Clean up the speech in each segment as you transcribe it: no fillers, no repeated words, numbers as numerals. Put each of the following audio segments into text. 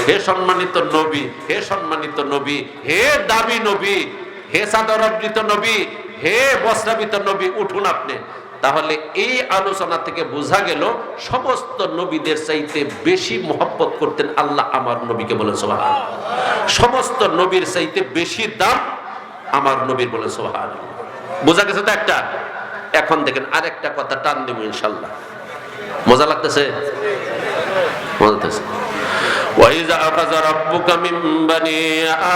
হে সম্মানিত নবী, হে সম্মানিত নবী, হে দাবি নবী, হে চাদরাবৃত নবী, হে বস্ত্রাবৃত নবী, উঠুন আপনি। তাহলে এই আলোচনা থেকে বোঝা গেল সমস্ত নবীদের চাইতে বেশি মহব্বত করতেন আল্লাহ আমার নবীকে, বলেন সুবহানাল্লাহ। সমস্ত নবীর চাইতে বেশি দাম আমার নবীর, বলেন সুবহানাল্লাহ। বোঝা গেছে তো একটা। এখন দেখেন আরেকটা কথা টান দেব ইনশাআল্লাহ। মজা লাগতেছে? মজা লাগতেছে। وَإِذَا أَخَذَ رَبُّكَ مِنْ بَنِي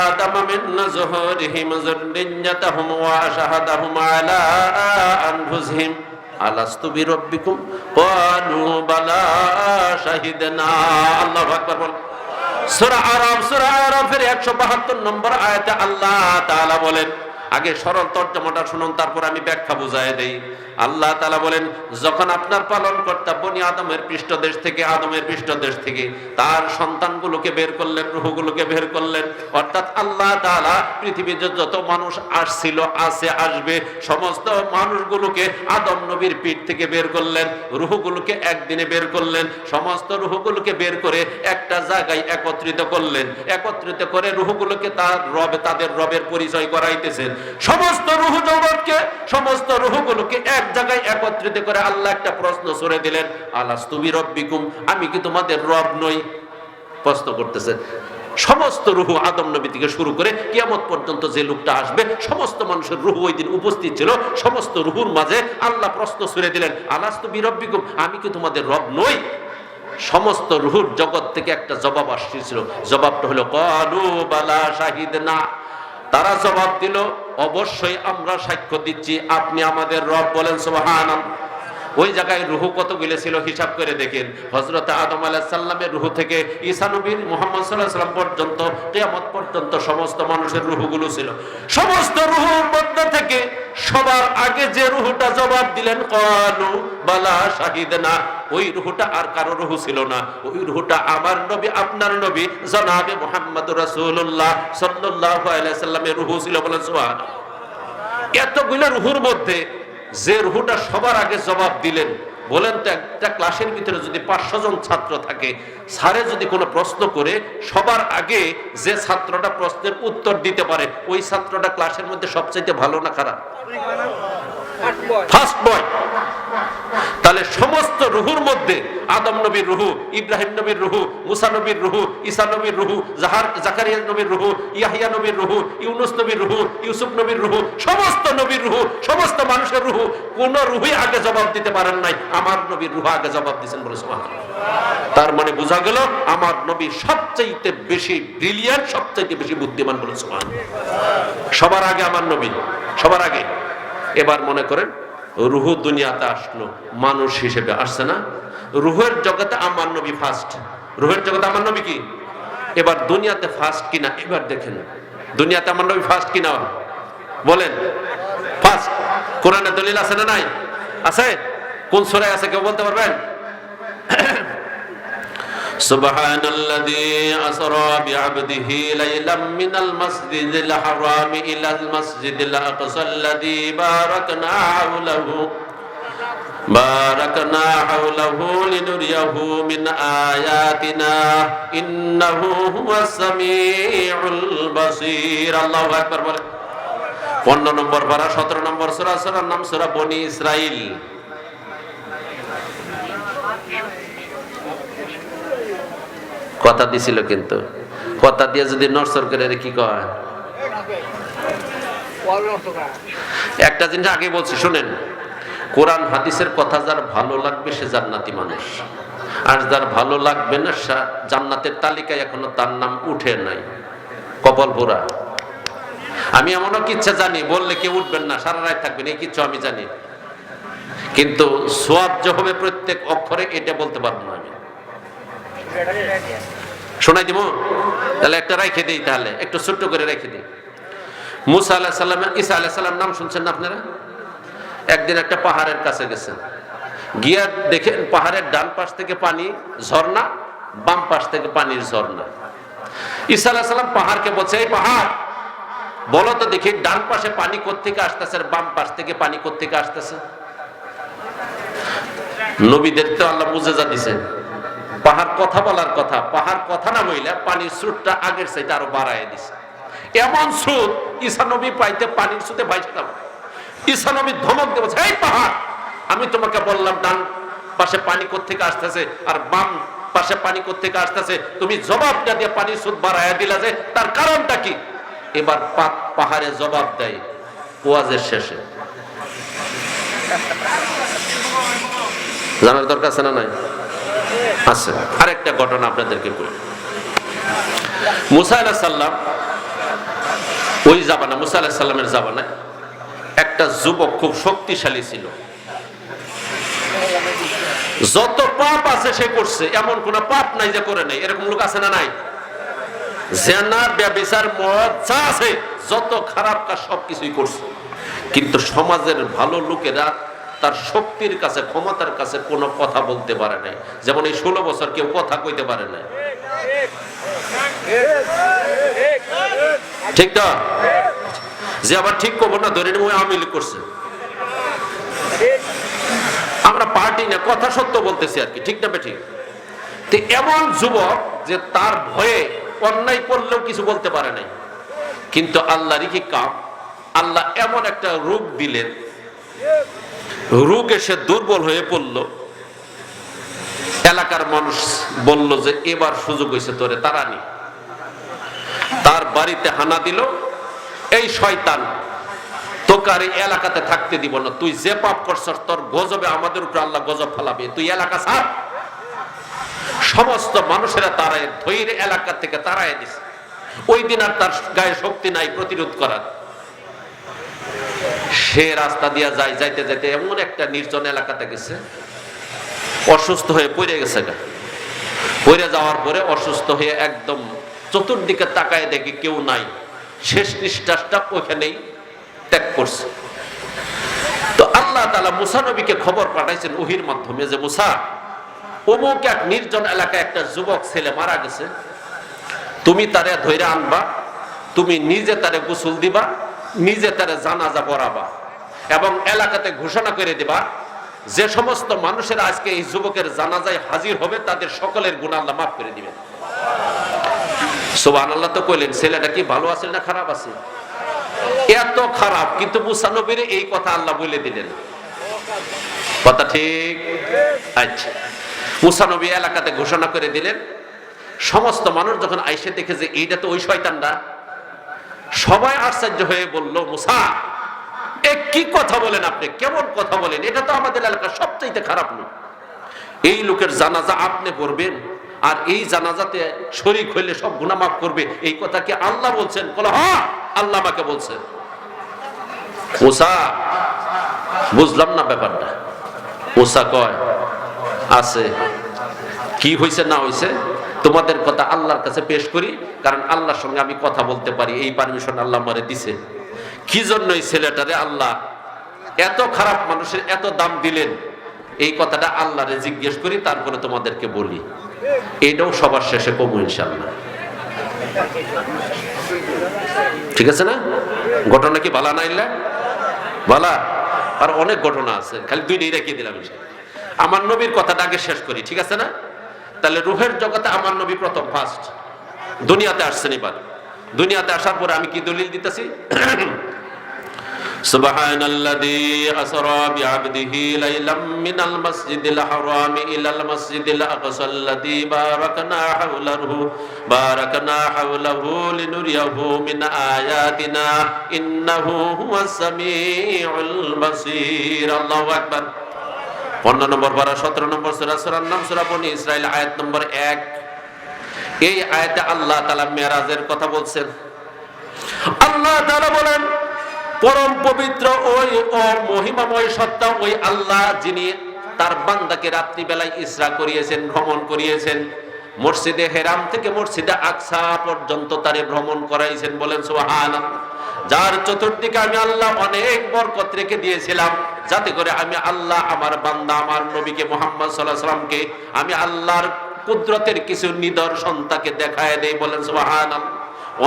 آدَمَ مِنْ ظُهُورِهِمْ ذُرِّيَّتَهُمْ وَأَشْهَدَهُمْ عَلَى أَنفُسِهِمْ أَلَسْتُ بِرَبِّكُمْ قَالُوا بَلَى شَهِدْنَا। আল্লাহু আকবার বল। সূরা আরাফের 172 নম্বর আয়াতে আল্লাহ তাআলা বলেন, আগে সরল তর্জমাটা শুনুন, তারপর আমি ব্যাখ্যা বুঝায় দেই। আল্লাহ তাআলা বলেন, যখন আপনার পালনকর্তা বনি আদমের পৃষ্ঠদেশ থেকে তার সন্তানগুলোকে বের করলেন, রূহগুলোকে বের করলেন, অর্থাৎ আল্লাহ তাআলা পৃথিবীতে যত মানুষ আসছিল, আছে, আসবে, সমস্ত মানুষগুলোকে আদম নবীর পিঠ থেকে বের করলেন, রূহগুলোকে একদিনে বের করলেন, সমস্ত রূহগুলোকে বের করে একটা জায়গায় একত্রিত করলেন, একত্রিত করে রূহগুলোকে তাদের রবের পরিচয় করাইতেছেন। সমস্ত রূহ জগৎকে, সমস্ত রূহগুলোকে এক জায়গায় একত্রিত করে আল্লাহ একটা প্রশ্ন ছুড়ে দিলেন, আলাস্তু বিরব্বিকুম, আমি কি তোমাদের রব নই? প্রশ্ন করতেছে। সমস্ত রূহ আদম নবী থেকে শুরু করে কিয়ামত পর্যন্ত যে লোকটা আসবে, সমস্ত মানুষের রূহ ওই দিন উপস্থিত ছিল। সমস্ত রূহুর মাঝে আল্লাহ প্রশ্ন ছুড়ে দিলেন, আলাস্তু বিরব্বিকুম, আমি কি তোমাদের রব নই? সমস্ত রূহুর জগৎ থেকে একটা জবাব আসছিল। জবাবটা হলো ক্বালু বালা শাহিদনা। তারা জবাব দিল, অবশ্যই আমরা সাক্ষ্য দিচ্ছি আপনি আমাদের রব, বলেন সুবহানাল্লাহ। ওই জায়গায় রূহ কতগুলো ছিল হিসাব করে দেখেন। হযরত আদম আলাইহিস সালামের রূহ থেকে ঈসা নবী মুহাম্মদ সাল্লাল্লাহু আলাইহি ওয়াসাল্লাম পর্যন্ত, কিয়ামত পর্যন্ত সমস্ত মানুষের রূহগুলো ছিল। সমস্ত রূহের মধ্যে থেকে সবার আগে যে রূহটা জবাব দিলেন ক্বালু বালা শাহিদনা, ওই রূহটা আর কারো রূহ ছিল না। ওই রূহটা আমার নবী, আপনার নবী জনাবে মুহাম্মদুর রাসূলুল্লাহ সাল্লাল্লাহু আলাইহি ওয়াসাল্লামের রূহ ছিল, বলেন সুবহানাল্লাহ। এতগুলো রূহের মধ্যে যে রূহটা সবার আগে জবাব দিলেন, বলেন তো একটা ক্লাসের ভিতরে যদি 500 জন ছাত্র থাকে, স্যারে যদি কোনো প্রশ্ন করে সবার আগে যে ছাত্রটা প্রশ্নের উত্তর দিতে পারে, ওই ছাত্রটা ক্লাসের মধ্যে সবচেয়ে ভালো না খারাপ? First boy. তাহলে সমস্ত রূহের মধ্যে আদম নবীর রূহ, ইব্রাহিম নবীর রূহ, মুসা নবীর রূহ, ঈসা নবীর রূহ, জাকারিয়া নবীর রূহ, ইয়াহইয়া নবীর রূহ, ইউনুস নবীর রূহ, ইউসুফ নবীর রূহ, সমস্ত নবীর রূহ, সমস্ত মানুষের রূহ, কোন রূহই আগে জবাব দিতে পারেন নাই, আমার নবীর রূহ আগে জবাব দিয়েছেন, বলে সুবহানাল্লাহ। তার মানে বোঝা গেল আমার নবী সবচেয়ে বেশি ব্রিলিয়ান্ট, সবচেয়ে বেশি বুদ্ধিমান, বলে সুবহানাল্লাহ। সবার আগে আমার নবী, সবার আগে। এবার মনে করেন রূহ দুনিয়াতে আসলো, মানুষ হিসেবে আসছে না? রূহের জগতে আমার নবী ফার্স্ট। রূহের জগতে আমার নবী কি এবার দুনিয়াতে ফার্স্ট কিনা? এবার দেখেন দুনিয়াতে আমার নবী ফার্স্ট কিনা, বলেন। ফার্স্ট। কোরআনে দলিল আছে না নাই? আছে। কোন সূরায় আছে কেউ বলতে পারবেন? সুবহানাল্লাযী আসরা বিআবদিহি লাইলাম মিনাল মাসজিদিল হারাম ইলাল মাসজিদিল আকসাল্লাযী বারাকনা হাওলাহু লিনুরিয়াহু মিন আয়াতিনা ইন্নাহু হুয়াস সামিউল বাসীর। আল্লাহু আকবার বলেন। 15 নম্বর পারা 17 নম্বর সূরা, সূরার নাম সূরা বনি ইসরাইল। কথা দিছিল, কিন্তু কথা দিয়ে যদি নরসর করে কি কয়? একটা জিনিস আগে বলছি শুনেন, কোরআন হাদিসের কথা যার ভালো লাগবে সে জান্নাতি মানুষ, আর যার ভালো লাগবে না জান্নাতের তালিকায় এখনো তার নাম উঠে নাই, কপাল পোড়া। আমি এমনও কিচ্ছা জানি, বললে কেউ উঠবেন না, সারা রাত থাকবেন, এই কিচ্ছু আমি জানি, কিন্তু সওয়াব যে হবে প্রত্যেক অক্ষরে এটা বলতে পারবো না। আমি শোনাই দিব, তাহলে একটা রেখে দিই, তাহলে একটু ছোট্ট করে রেখে দিই। মুসা আলাইহিস সালাম, ঈসা আলাইহিস সালাম নাম শুনছেন না আপনারা? একদিন একটা পাহাড়ের কাছে গেছেন, গিয়া দেখেন পাহাড়ের ডান পাশ থেকে পানি ঝর্ণা, বাম পাশ থেকে পানির ঝর্ণা। ঈসা আলাইহিস সালাম পাহাড়কে বলছে, এই পাহাড় বলো তো দেখি ডান পাশে পানি কোত্থেকে আসতেছে আর বাম পাশ থেকে পানি কোত্থেকে আসতেছে? নবীদের তো আল্লাহ মুজিজা দিয়েছেন, পাহাড় কথা বলার কথা, পাহাড় কথা না বইলা পানির স্রোতটা আগের চাইতে আরো বাড়ায় দিছে। এমন স্রোত ঈসা নবী পাইতে পানির স্রোতে ভাইসে যাবে। ঈসা নবী ধমক দেবে, এই পাহাড়, আমি তোমাকে বললাম ডান পাশে পানি কোত্থেকে আসতেছে আর বাম পাশে পানি কোত্থেকে আসতেছে, তুমি জবাব না দিয়ে পানির স্রোত বাড়ায় দিলা যে, তার কারণটা কি? এবার পাহাড়ে জবাব দেয় ওয়াজের শেষে। জানার দরকার আছে না নাই? আছে। আরেকটা ঘটনা আপনাদেরকে বলি। মুসা আলাইহিস সালাম, ওই জামানা মুসা আলাইহিস সালামের জামানায় একটা যুবক খুব শক্তিশালী ছিল। যত পাপ আছে সে করছে, এমন কোন পাপ নাই যে করে নাই। এরকম লোক আছে না নাই? জেনা, ব্যভিচার, মদ যা আছে যত খারাপ কাজ সবকিছুই করছে, কিন্তু সমাজের ভালো লোকেরা তার শক্তির কাছে, ক্ষমতার কাছে কোনো কথা বলতে পারে নাই। যেমন এই 16 বছর কেউ কথা কইতে পারে নাই, ঠিক তো? যে আবার ঠিক করবো না, ধরে নিব আওয়ামী লীগ করছে, আমরা পার্টি না, কথা সত্য বলতেছি আর কি, ঠিক না বেঠিক? তো এমন যুবক যে তার ভয়ে অন্যায় করলেও কিছু বলতে পারে নাই, কিন্তু আল্লাহরই কি কাম, আল্লাহ এমন একটা রোগ দিলেন, রোগ এসে দুর্বল হয়ে পড়ল। এলাকার মানুষ বলল যে এবার সুযোগ হয়েছে, তোরে তারানি। তার বাড়িতে হানা দিল, এই শয়তান তোকে আর এই এলাকাতে থাকতে দিব না, তুই যে পাপ করছস তোর গজবে আমাদের উপরে আল্লাহ গজব ফেলাবে, তুই এলাকা ছাড়। সমস্ত মানুষেরা তারায় ধৈর্য এলাকা থেকে তারায় দিছে। ওই দিন আর তার গায়ে শক্তি নাই প্রতিরোধ করার। সে রাস্তা দিয়া যায়, যাইতে যাইতে এমন একটা নির্জন এলাকাতে গেছে, অসুস্থ হয়ে পড়ে গেছে। পড়ে যাওয়ার পরে অসুস্থ হয়ে একদম চতুর্দিকে তাকায় দেখে কেউ নাই, শেষ নিঃশ্বাসটা ওখানেই ত্যাগ করছে। তো আল্লাহ তাআলা মুসা নবীকে খবর পাঠাইছেন ওহীর মাধ্যমে যে, মুসা, অমুক এক নির্জন এলাকায় একটা যুবক ছেলে মারা গেছে, তুমি তারে ধইরা আনবা, তুমি নিজে তারে গোসল দিবা, নিজে তারে জানাজা পড়াবা এবং এলাকাতে ঘোষণা করে দিবা যে সমস্ত মানুষের আজকে এই যুবকের জানাজায় হাজির হবে তাদের সকলের গুনাহ আল্লাহ মাফ করে দিবেন। সুবহানাল্লাহ। তো কইলেন ছেলেটা কি ভালো আছে না খারাপ আছে? এত খারাপ, কিন্তু মুসা নবীর এই কথা আল্লাহ বলে দিলেন। কথা ঠিক? আচ্ছা, মুসা নবী এলাকাতে ঘোষণা করে দিলেন। সমস্ত মানুষ যখন আইসে দেখে যে এইটা তো ওই শয়তানরা, সবাই আশ্চর্য হয়ে বলল, মুসা, এ কি কথা বলেন আপনি, কেমন কথা বলেন, এটা তো আমাদের এলাকার সবচেয়ে খারাপ লোক। এই লোকের জানাজা আপনি পড়বেন আর এই জানাজাতে শরীক হইলে সব গুনাহ মাফ করবে, এই কথা কি আল্লাহ বলছেন? বলে, হ্যাঁ, আল্লাহ আমাকে বলছেন। মুসা, বুঝলাম না ব্যাপারটা। মুসা কয়, আছে, কি হয়েছে না হয়েছে তোমাদের কথা আল্লাহর কাছে পেশ করি, কারণ আল্লাহর সঙ্গে আমি কথা বলতে পারি, এই পারমিশন আল্লাহ আমারে দিছে। কি জন্য এই ছেলেটারে আল্লাহ এত খারাপ মানুষের এত দাম দিলেন, এই কথাটা আল্লাহরে জিজ্ঞেস করি, তারপরে তোমাদেরকে বলি। এটাও সবার শেষে কমু ইনশাআল্লাহ। ঠিক আছে না? ঘটনা কি ভালো নাইলে ভালা? আর অনেক ঘটনা আছে, খালি দুইটাই রেখে দিলাম। আমার নবীর কথাটা আগে শেষ করি, ঠিক আছে না? তাহলে রূহের জগতে আমার নবী প্রথম ফার্স্ট দুনিয়াতে আসছেন। এবার দুনিয়াতে আসার পরে আমি কি দলিল দিতেছি? সুবহানাল্লাযী আসরা বিআবদিহি লাইলাম মিনাল মাসজিদিল হারাম ইলাল মাসজিদিল আকসাল্লাযী বারাকনা হাওলাহু লিনুরিয়াহু মিন আয়াতিনা ইন্নাহু হুয়াস সামিউল বাসীর। আল্লাহু আকবার। 15 নম্বর পারা 17 নম্বর সূরা, সূরার নাম সূরা বনী ইসরাইল, আয়াত নম্বর 1। এই আয়াতে আল্লাহ তাআলা মেরাজের কথা বলছেন। আল্লাহ তাআলা বলেন, পরম পবিত্র ওই ও মহিমাময় সত্তা ওই আল্লাহ, যিনি তার বান্দাকে রাত্রি বেলায় ইসরা করিয়েছেন, ভ্রমণ করিয়েছেন, মসজিদে হেরাম থেকে মসজিদে আকসা পর্যন্ত তারে ভ্রমণ করাইছেন। বলেন সুবহানাল্লাহ। যার চতুর্দিকে আমি আল্লাহ অনেক বরকত রেখে দিয়েছিলাম, যাতে করে আমি আল্লাহ আমার বান্দা আমার নবীকে মুহাম্মদ সাল্লাল্লাহু আলাইহি ওয়াসাল্লামকে আমি আল্লাহর কুদরতের কিছু নিদর্শন তাকে দেখায় দেই। বলেন সুবহানাল্লাহ।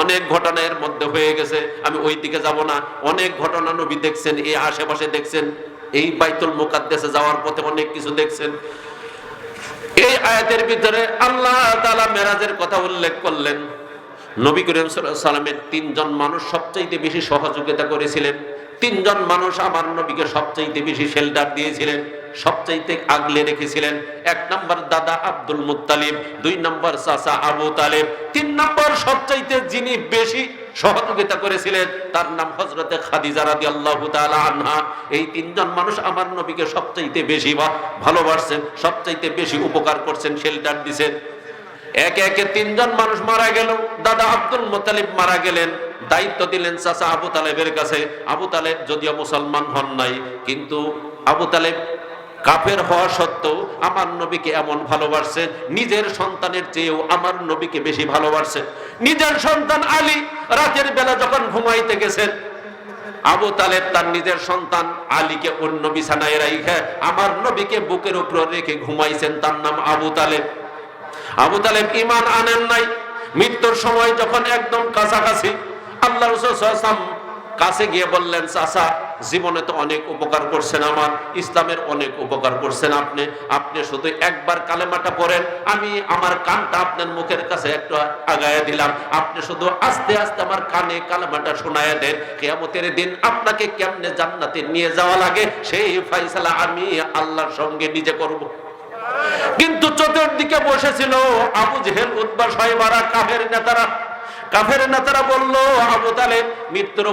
অনেক ঘটনা এর মধ্যে হয়ে গেছে, আমি ওই দিকে যাব না। অনেক ঘটনা নবী দেখছেন, এই আশেপাশে দেখছেন, এই বাইতুল মুকাদ্দাসে যাওয়ার পথে অনেক কিছু দেখছেন। এই আয়াতের ভিতরে আল্লাহ তাআলা মেরাজের কথা উল্লেখ করলেন। নবী করিম সাল্লাল্লাহু আলাইহি সাল্লামের তিনজন মানুষ সবচাইতে বেশি সহযোগিতা করেছিলেন। তিনজন মানুষ আমার নবীকে সবচাইতে বেশি শেল্টার দিয়েছিলেন, সবচাইতে আগলে রেখেছিলেন। এক নম্বর দাদা আব্দুল মুত্তালিব, দুই নম্বর চাচা আবু তালেব, তিন নম্বর সবচাইতে যিনি বেশি সহযোগিতা করেছিলেন তার নাম হযরতে খাদিজা রাদিয়াল্লাহু তাআলা আনহা। এই তিনজন মানুষ আমার নবীকে সবচাইতে বেশি ভালোবাসছেন, সবচাইতে বেশি উপকার করছেন, শেল্টার দিয়েছেন। একে একে তিনজন মানুষ মারা গেল। দাদা আব্দুল মুত্তালিব মারা গেলেন, দায়িত্ব দিলেন চাচা আবু তালেবের কাছে। আবু তালেব যদিও মুসলমান হন নাই, কিন্তু আবু তালেব কাফের হওয়া সত্ত্বেও আমার নবীকে এমন ভালোবাসছেন, নিজের সন্তানের চেয়েও আমার নবীকে বেশি ভালোবাসছেন। নিজের সন্তান আলী রাতের বেলা যখন ঘুমাইতে গেছেন, আবু তালেব তার নিজের সন্তান আলীকে অন্য বিছানায় রাইখা আমার নবীকে বুকের উপর রেখে ঘুমাইছেন। তার নাম আবু তালেব। আবু তালেব ঈমান আনেন নাই। মৃত্যুর সময় যখন একদম কাছাকাছি, আল্লাহ রাসূল সাল্লাল্লাহু আলাইহি ওয়াসাল্লাম কাছে গিয়ে বললেন, চাচা জীবনে তো অনেক উপকার করছেন, আমার ইসলামের অনেক উপকার করছেন আপনি, আপনি শুধু একবার কালেমাটা পড়েন, আমি আমার কানটা আপনার মুখের কাছে একটু আগায়া দিলাম, আপনি শুধু আস্তে আস্তে আমার কানে কালেমাটা শোনায়া দেন, কিয়ামতের দিন আপনাকে কেমনে জান্নাতে নিয়ে যাওয়া লাগে সেই ফয়সালা আমি আল্লাহর সঙ্গে নিজে করব। কিন্তু চতুর্দিকে বসেছিল আবু জেহেল, উতবা, শায়বারা, কাফের নেতারা বলল, আবু তালেব মৃত্যুর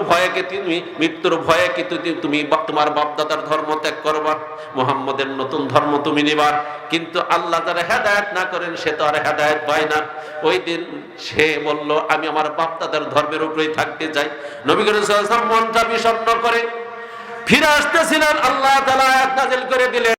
ভয়ে কি তুমি তোমার বাপদাদার ধর্ম ত্যাগ করবা, মুহাম্মদের নতুন ধর্ম তুমি নিবা। কিন্তু আল্লাহ যারা হেদায়েত না করেন সে তো আর হেদায়েত পায় না। ওই দিন সে বলল, আমি আমার বাপদাদার ধর্মের উপরেই থাকতে চাই। নবী করিম সাল্লাল্লাহু আলাইহি ওয়াসাল্লাম মনটা বিষণ্ণ করে ফিরে আসতেছিলেন, আল্লাহ তাআলা আয়াত নাযিল করে দিলেন।